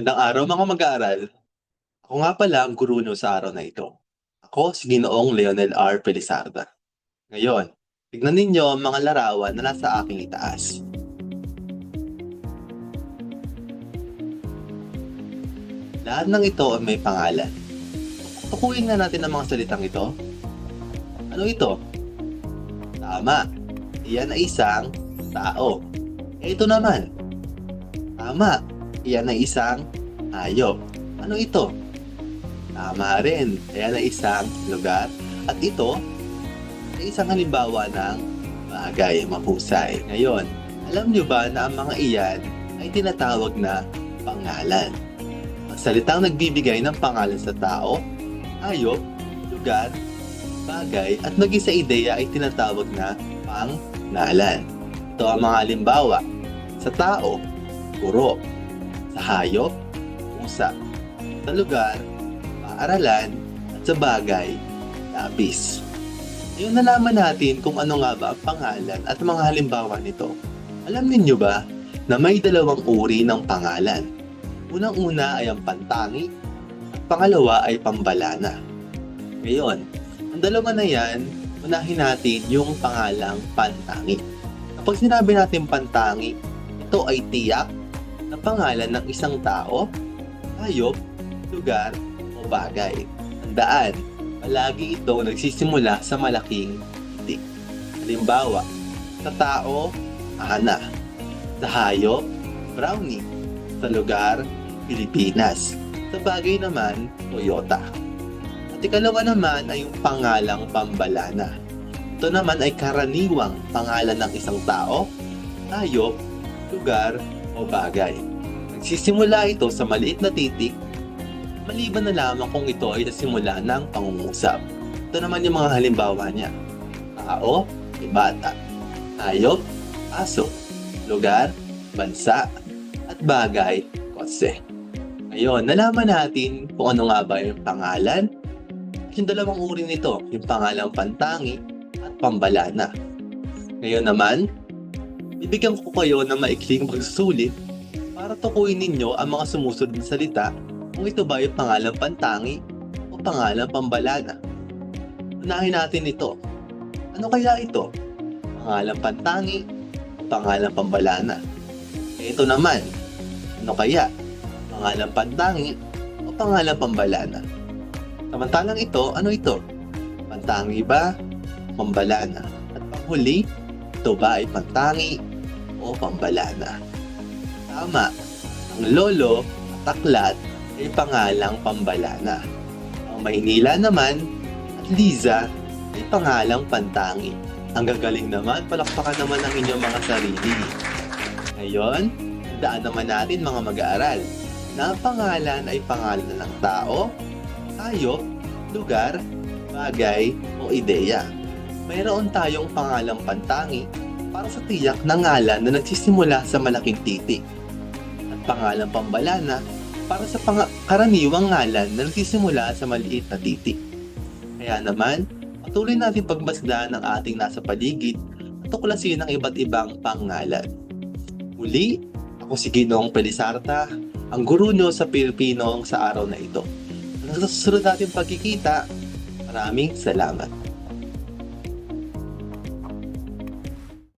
Magandang araw mga mag-aaral. Ako nga pala ang guro niyo sa araw na ito. Ako si Ginoong Leonel R. Pelisarda. Ngayon, tignan ninyo ang mga larawan na nasa aking itaas. Lahat ng ito ay may pangalan. Tukuyin nga natin ang mga salitang ito. Ano ito? Tama. Iyan ay isang tao. Ito naman. Tama. Iyan ay isang hayop. Ano ito? Tama rin. Ayan ay isang lugar. At ito ay isang halimbawa ng bagay mahusay. Ngayon, alam niyo ba na ang mga iyan ay tinatawag na pangalan? Ang salitang nagbibigay ng pangalan sa tao, hayop, lugar, bagay, at maging sa ideya ay tinatawag na pangalan. Ito ang mga halimbawa. Sa tao, guro. Sa hayop, pusa. Sa lugar, paaralan, at sa bagay, lapis. Ngayon nalaman natin kung ano nga ba ang pangalan at mga halimbawa nito. Alam ninyo ba na may dalawang uri ng pangalan? Unang-una ay ang pantangi at pangalawa ay pambalana. Ngayon, ang dalawa na yan, unahin natin yung pangalang pantangi. Kapag sinabi natin pantangi, ito ay tiyak na pangalan ng isang tao, hayop, lugar, o bagay. Tandaan, palagi ito nagsisimula sa malaking titik. Halimbawa, sa tao, Ana. Sa hayop, Brownie. Sa lugar, Pilipinas. Sa bagay naman, Toyota. At ikalawa naman ay yung pangalang pambalana. Ito naman ay karaniwang pangalan ng isang tao, hayop, lugar, o bagay. Nagsisimula ito sa maliit na titik, maliban na lamang kung ito ay nasimula ng pangungusap. Ito naman yung mga halimbawa niya. Tao, bata. Hayop, aso. Lugar, bansa. At bagay, kotse. Ngayon, nalaman natin kung ano nga ba yung pangalan. At yung dalawang uri nito, yung pangalang pantangi at pambalana. Ngayon naman, bibigyan ko kayo ng maikling pagsusulit para tukuyin ninyo ang mga sumusunod na salita kung ito ba yung pangalang pantangi o pangalang pambalana. Unahin natin ito. Ano kaya ito? Pangalang pantangi o pangalang pambalana? Ito naman. Ano kaya? Pangalang pantangi o pangalang pambalana? Samantalang ito, ano ito? Pantangi ba? Pambalana? At panghuli, ito ba ay pantangi o pambalana? Tama. Ang lolo at aklat ay pangalang pambalana. Ang Maynila naman at Liza ay pangalang pantangi. Ang gagaling naman, palakpakan naman ang inyong mga sarili. Ngayon, daan naman natin mga mag-aaral na ang pangalan ay pangalan ng tao, hayop, lugar, bagay o ideya. Mayroon tayong pangalang pantangi para sa tiyak na ngalan na nagsisimula sa malaking titik. At pangalang pambalana para sa karaniwang ngalan na nagsisimula sa maliit na titik. Kaya naman, patuloy natin pagmasdan ng ating nasa paligid at tuklasin ang iba't ibang pangalan. Muli, ako si Ginoong Pelisarda, ang guro nyo sa Pilipino sa araw na ito. Hanggang sa susunod natin pagkikita, maraming salamat.